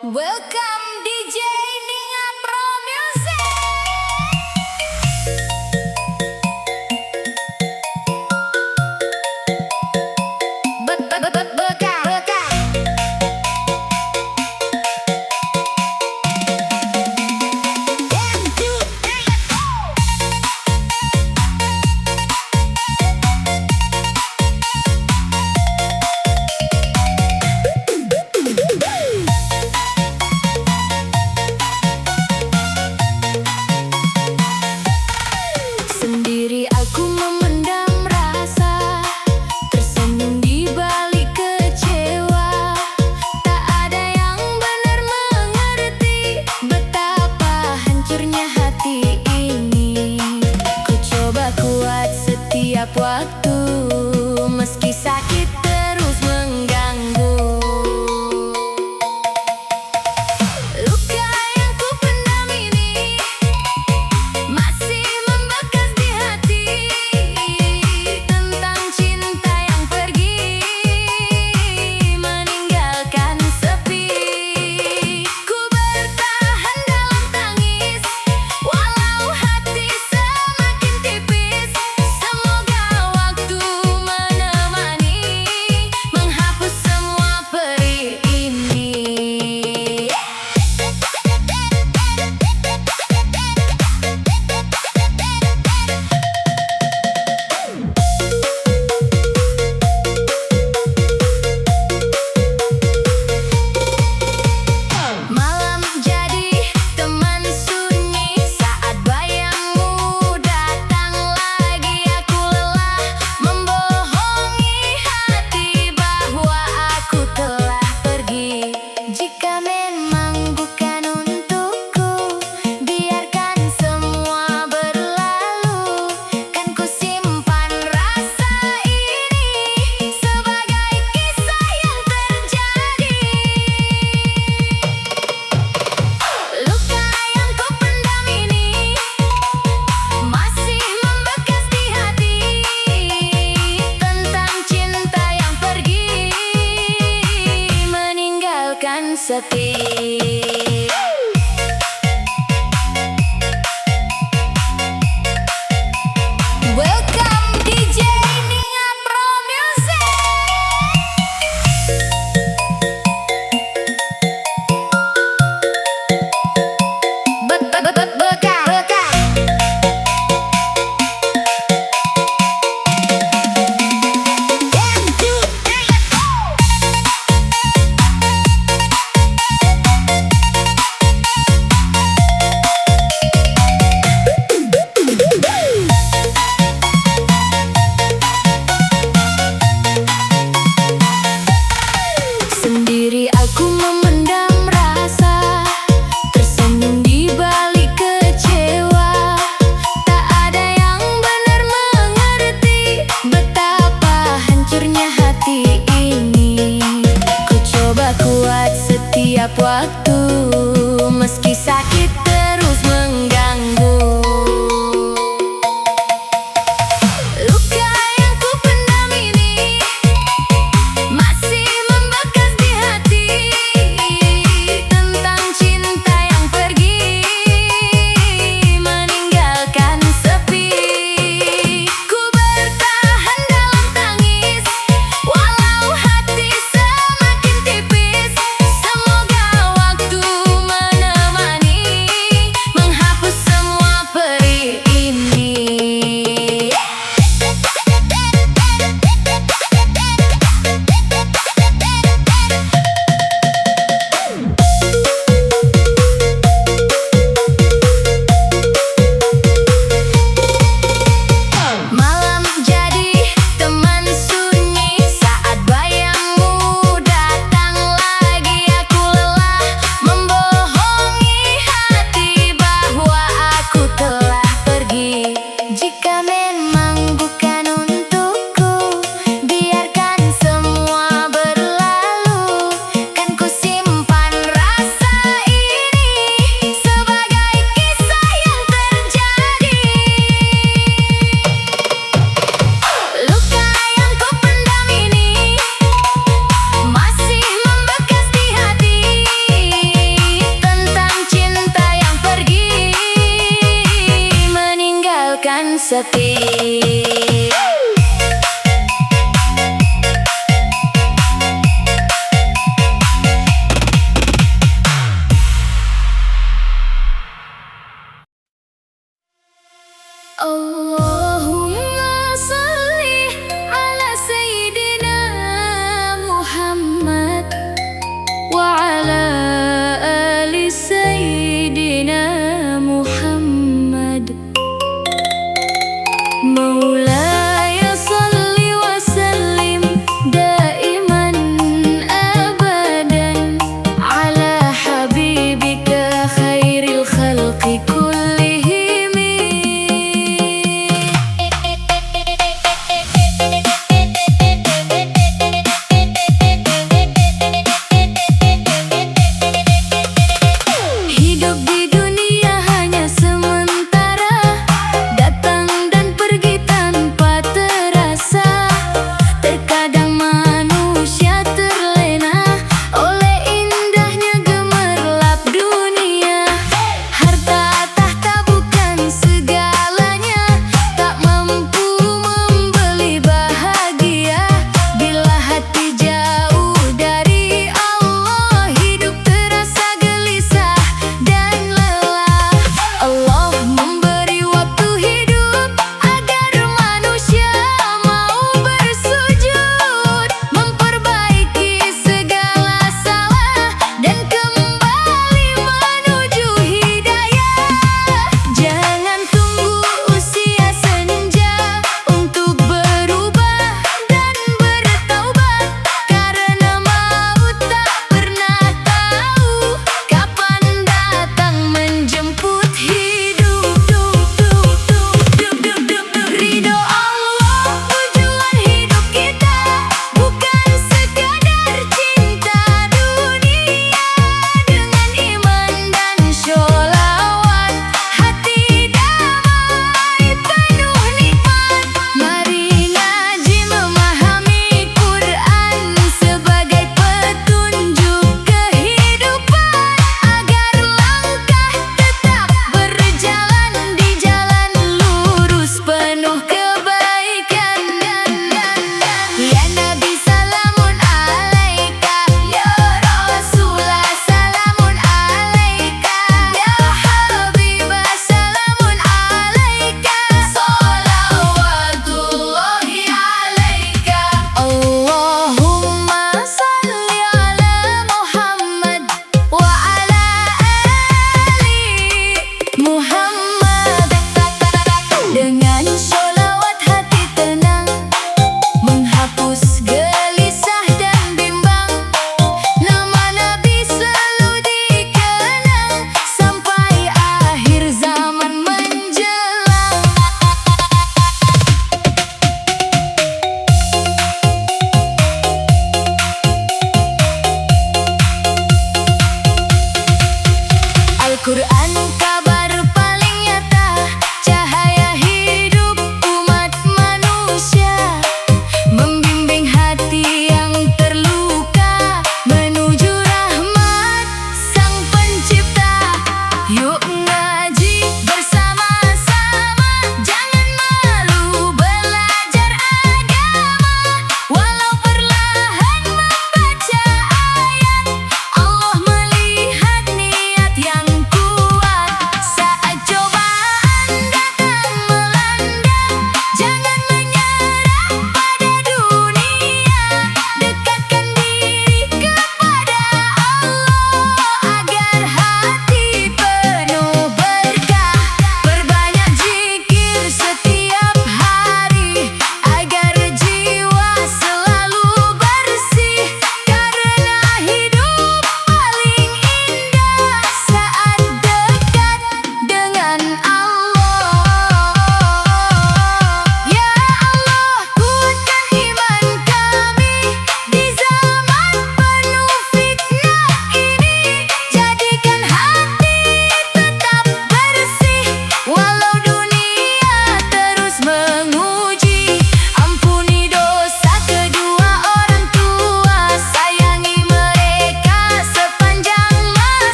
Welcome DJ Ninga Pro Music. Beka. Sendiri aku memendam rasa, tersenyum di balik kecewa. Tak ada yang benar mengerti betapa hancurnya hati ini. Ku coba kuat setiap waktu, meski sakit terus mengganggu. Luka yang ku pendam ini masih membekas di hati, tentang cinta yang pergi meninggalkan sepi. Ku bertahan dalam tangis, walau hati semakin tipis. Semoga waktu menemani, menghapus semua perih ini. Malam jadi teman sunyi saat bayangmu datang lagi. Aku lelah membohongi hati bahwa aku telah pergi. Jika memang bukan untukku, biarkan semua berlalu. Kan ku simpan rasa ini sebagai kisah yang terjadi. Luka yang ku pendam ini masih membekas di hati, tentang cinta yang pergi meninggalkan sepi. Welcome DJ Ninga Pro Music. Beka. Sendiri aku memendam rasa, tersenyum di balik kecewa. Tak ada yang benar mengerti betapa hancurnya hati ini. Ku coba kuat setiap waktu, meski sakit terus mengganggu. Luka yang ku pendam ini masih membekas di hati, tentang cinta yang pergi meninggalkan sepi. Ku bertahan dalam tangis, walau hati semakin tipis. Semoga sepi. Allahumma salli ala Sayyidina Muhammad wa ala ali Sayyidina Muhammad.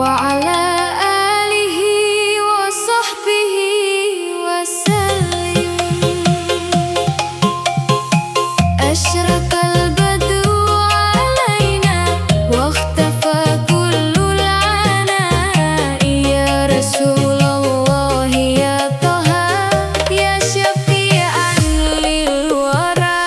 وعلى آله وصحبه وسلم. أشرق البدر علينا واختفى كل العناء يا رسول الله يا طه يا شفيعا للورى.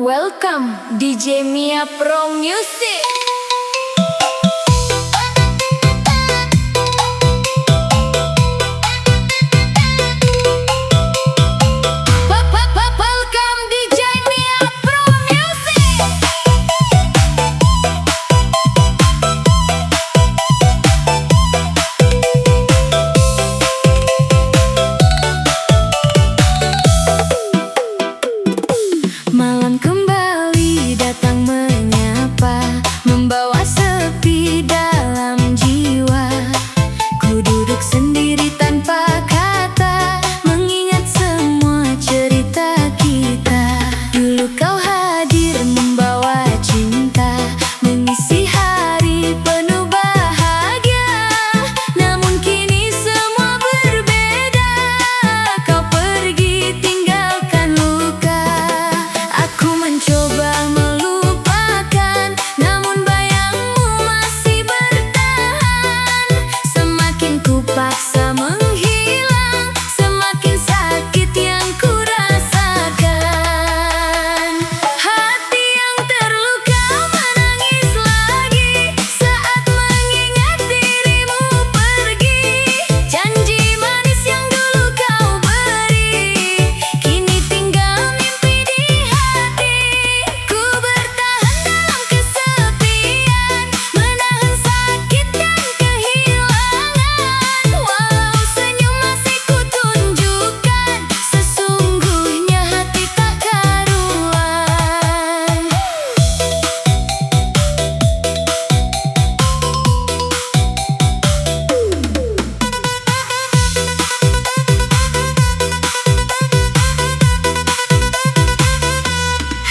Welcome DJ Mia Pro Music. Welcome DJ Mia Pro Music. Malam kembali datang menyapa, membawa sepi dalam jiwa. Ku duduk sendiri tanpa kata, mengingat semua cerita kita. Dulu kau hadir membawa cinta, mengisi hari penuh bahagia. Namun kini semua berbeda, kau pergi tinggalkan luka. Aku mencoba melupakan, namun bayangmu masih bertahan. Semakin ku paksa menghilang, semakin sakit yang ku rasakan. Hati yang terluka menangis lagi saat mengingat dirimu pergi. Janji manis yang dulu kau beri, kini tinggal mimpi di hati. Ku bertahan dalam kesepian, menahan sakit dan kehilangan. Walau senyum masih ku tunjukkan, sesungguhnya hati tak karuan.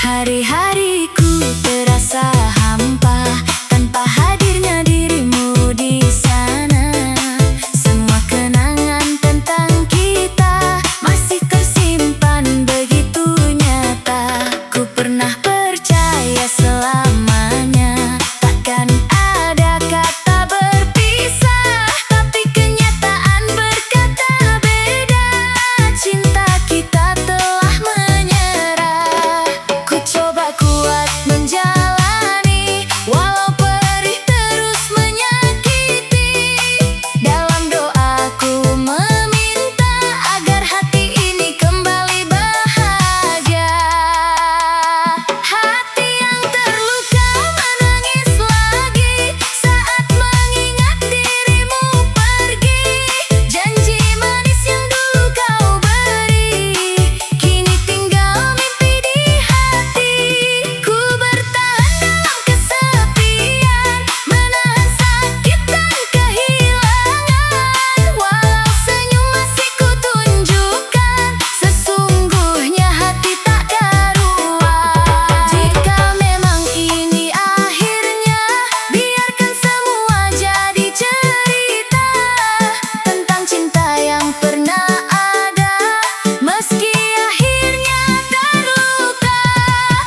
Hari-hariku terasa hampa tanpa hadirnya dirimu di sana. Semua kenangan tentang kita masih tersimpan begitu nyata. Ku pernah percaya selamanya takkan ada kata berpisah, tapi kenyataan berkata beda. Cinta kita telah menyerah. Ku coba kuat menjalani, walau perih terus menyakiti. Dalam doaku meminta agar hati ini kembali bahagia. Hati yang terluka menangis lagi saat mengingat dirimu pergi. Janji manis yang dulu kau beri, kini tinggal mimpi di hati. Ku bertahan dalam kesepian, menahan sakit dan kehilangan. Walau senyum masih ku tunjukkan, sesungguhnya hati tak karuan. Jika memang ini akhirnya, biarkan semua jadi cerita tentang cinta yang pernah ada. Meski akhirnya terluka,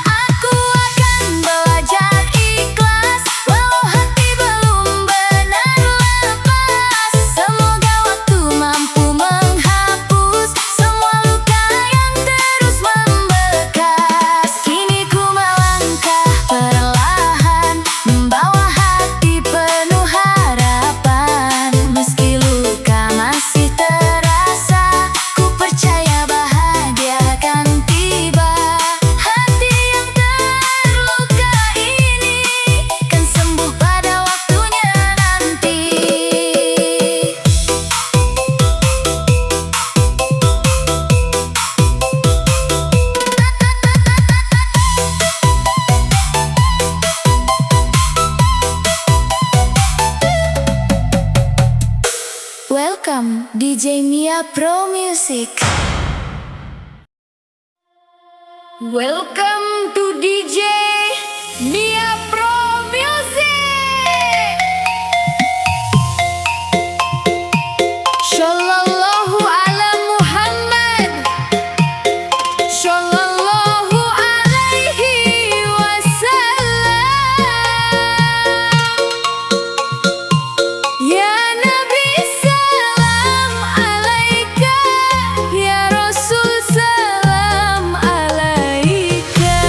aku akan belajar ikhlas, walau hati belum benar lepas. Semoga waktu mampu menghapus semua luka yang terus membekas. Kini ku melangkah perlahan, membawa hati penuh harapan. Meski luka masih terasa, ku percaya bahagia akan tiba. Hati yang terluka ini kan sembuh pada waktunya nanti. Welcome DJ Mia Pro Music. Welcome to DJ Mia Pro Music. Shallallahu ala Muhammad, Shallallahu alaihi wasallam. Ya Nabi salam alaika, ya Rasul salam alaika.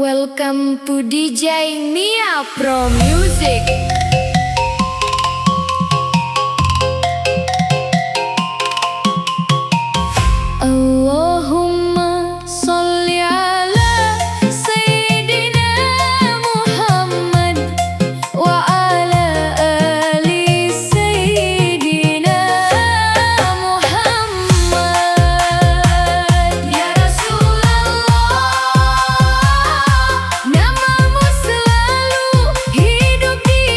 Welcome to DJ Nia Pro Music. Allahumma sholli ala Sayyidina Muhammad wa ala ali Sayyidina Muhammad. Ya Rasulullah, namamu selalu hidup di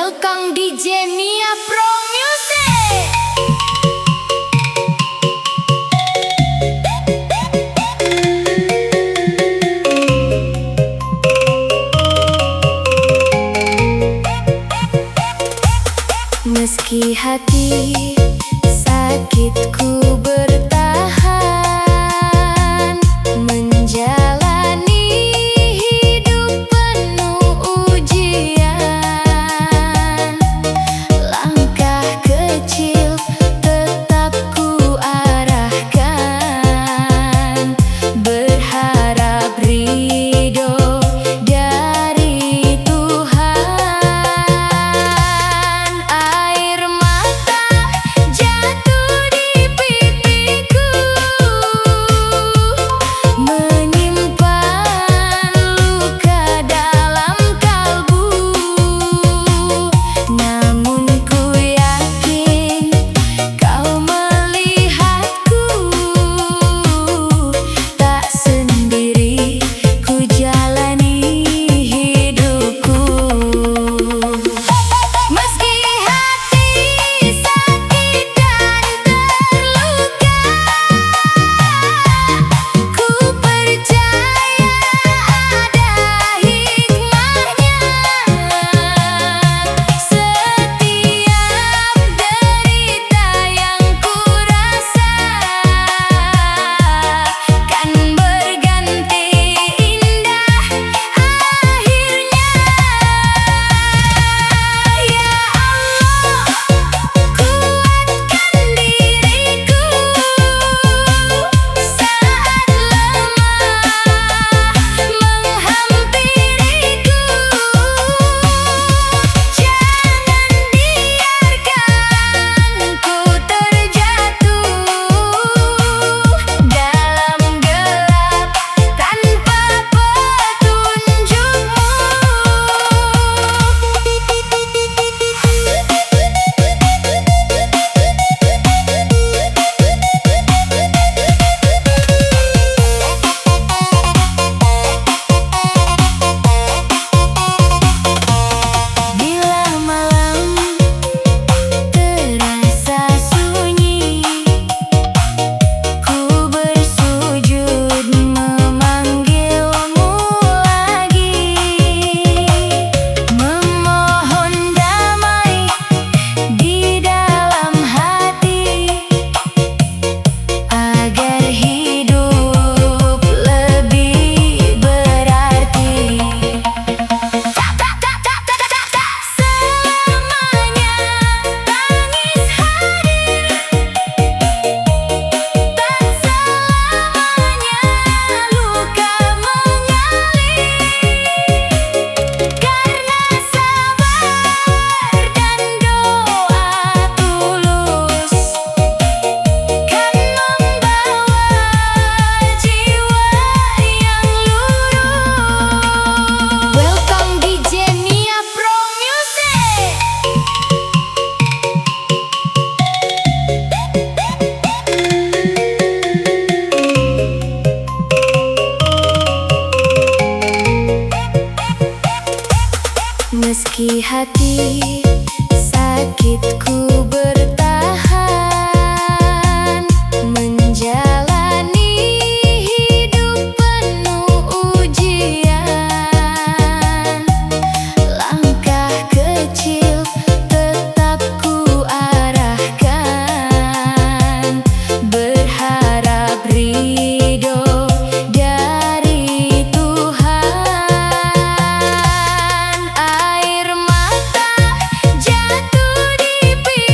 Welcome DJ Nia Pro Music. Meski hati sakitku bertahan, menjalani hidup penuh ujian. Langkah kecil tetap ku arahkan, berharap ridho dari Tuhan. Air mata jatuh di pipiku, menyimpan luka dalam kalbu. Namun ku yakin kau melihatku, tak sendiri ku jalani hidupku. Meski hati sakit dan terluka, ku percaya ada hikmahnya. Setiap derita yang ku rasa kan berganti indah akhirnya. Ya Allah, kuatkan diriku saat lemah menghampiriku. Jangan biarkan ku terjatuh dalam gelap tanpa petunjukmu. Bila malam terasa sunyi, ku bersujud memanggilmu lagi, memohon damai di dalam hati, agar hidup lebih berarti. Selamanya tangis hadir, tak selamanya luka mengalir. Karena sabar dan doa tulus kan membawa jiwa yang lurus. Welcome DJ Nia Pro Music. Meski hati sakitku bertahan, menjalani hidup penuh ujian. Langkah kecil tetap ku arahkan, berharap ridho dari Tuhan. Air mata jatuh di pipiku,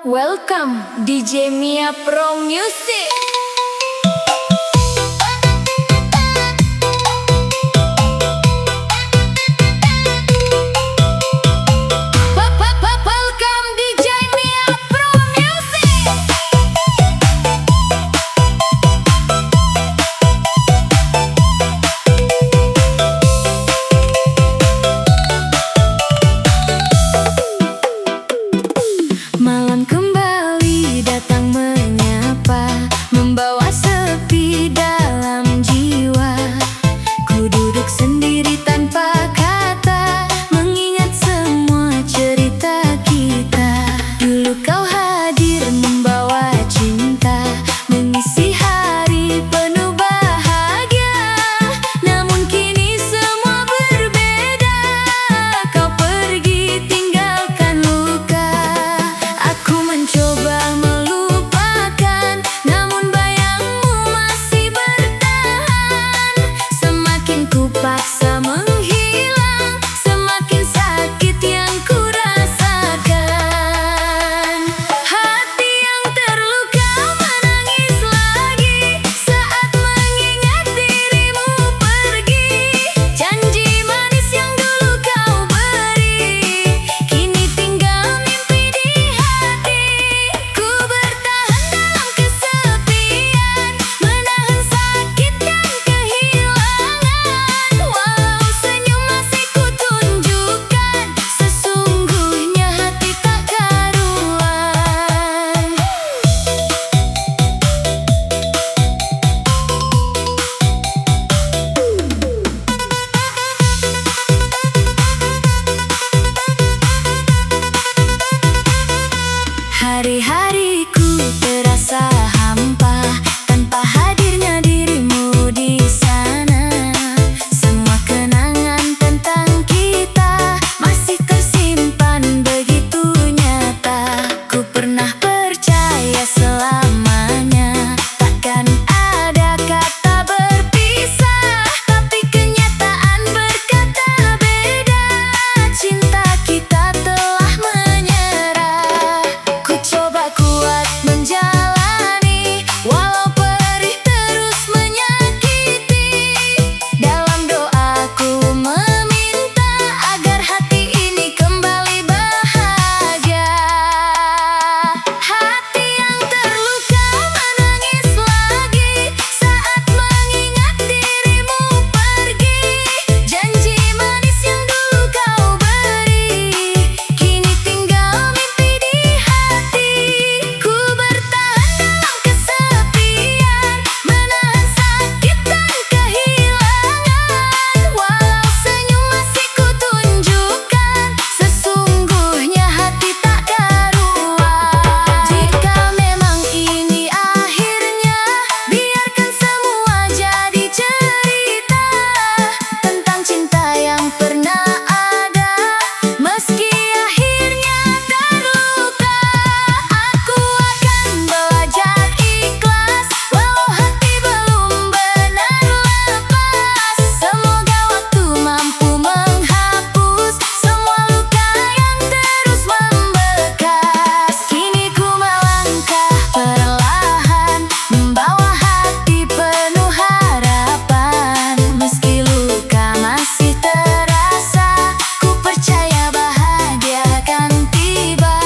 Welcome DJ Mia Pro Music. Welcome DJ Mia Pro Music. Malam kembali datang menyapa, membawa sepi dalam jiwa. Ku duduk sendiri tanpa kata, mengingat semua cerita kita. Dulu kau hadir membawa cinta, mengisi hari penuh bahagia. Namun kini semua berbeda, kau pergi tinggalkan luka. Aku mencoba melupakan, namun bayangmu masih bertahan. Semakin ku paksa menghilang, semakin sakit yang ku rasakan. Hati yang terluka menangis lagi saat mengingat dirimu pergi. Janji manis yang dulu kau beri, kini tinggal mimpi di hati. Ku bertahan dalam kesepian, menahan sakit dan kehilangan. Walau senyum masih ku tunjukkan, sesungguhnya hati tak karuan. Hari-hariku terasa hampa tanpa hadirnya dirimu di sana. Semua kenangan tentang kita masih tersimpan begitu nyata. Ku pernah percaya selamanya takkan ada kata berpisah, tapi kenyataan berkata beda. Cinta kita telah menyerah. Ku coba kuat menjalani, walau perih terus menyakiti. Dalam doaku meminta agar hati ini kembali bahagia. Hati yang terluka menangis lagi saat mengingat dirimu pergi. Janji manis yang dulu kau beri, kini tinggal mimpi di hati. Ku bertahan dalam kesepian, menahan sakit dan kehilangan. Walau senyum masih ku tunjukkan, sesungguhnya hati tak karuan. Jika memang ini akhirnya, biarkan semua jadi cerita tentang cinta yang pernah ada. Meski akhirnya terluka, aku akan belajar ikhlas, walau hati belum benar lepas. Semoga waktu mampu menghapus semua luka yang terus membekas. Kini ku melangkah perlahan, membawa hati penuh harapan. Meski luka masih terasa, ku percaya bahagia akan tiba.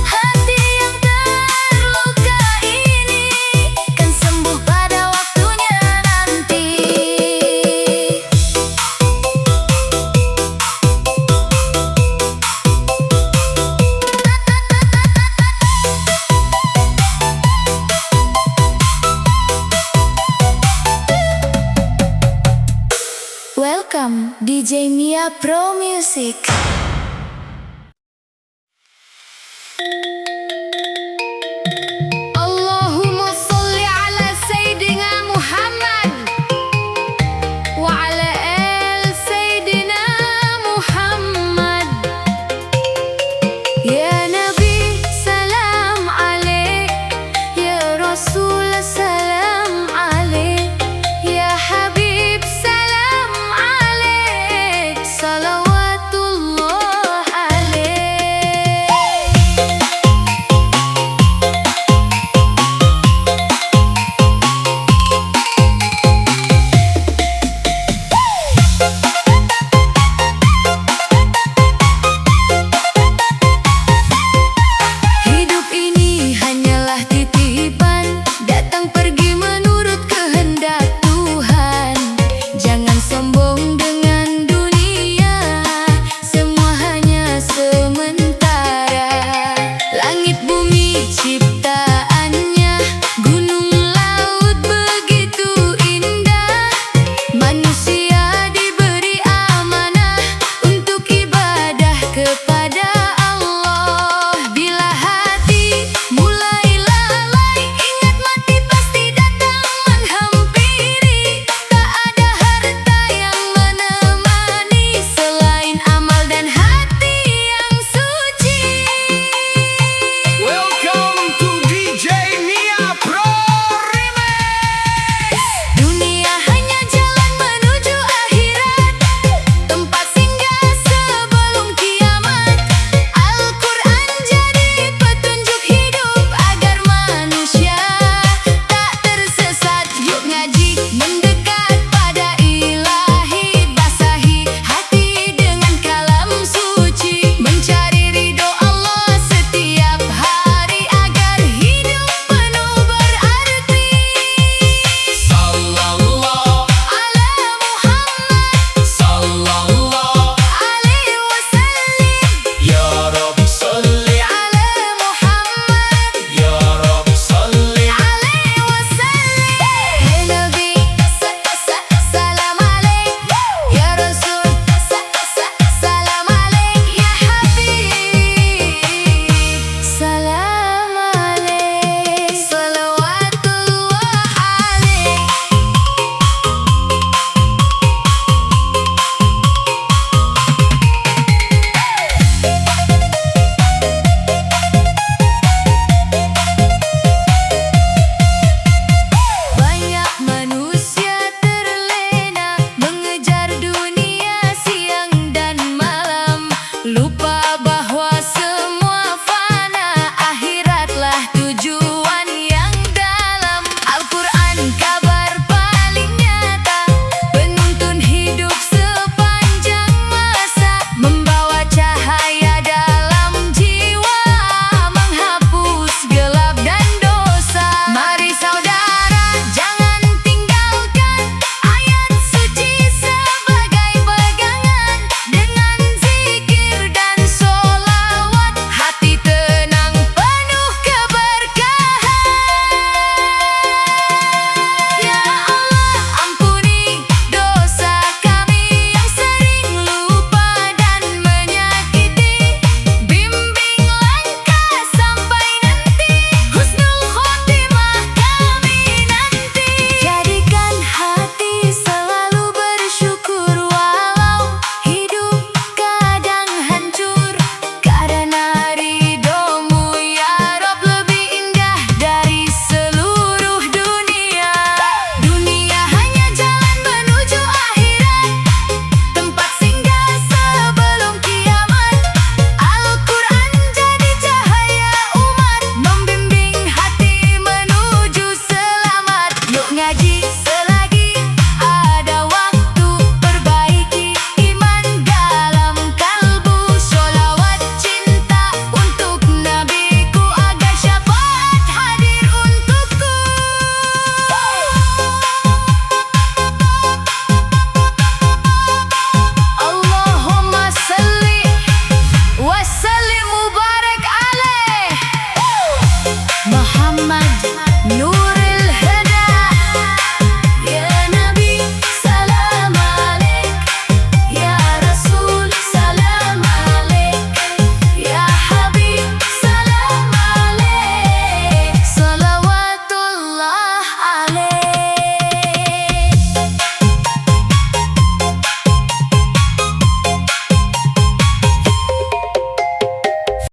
Hati yang terluka ini kan sembuh pada waktunya nanti. Welcome DJ Mia Pro Music.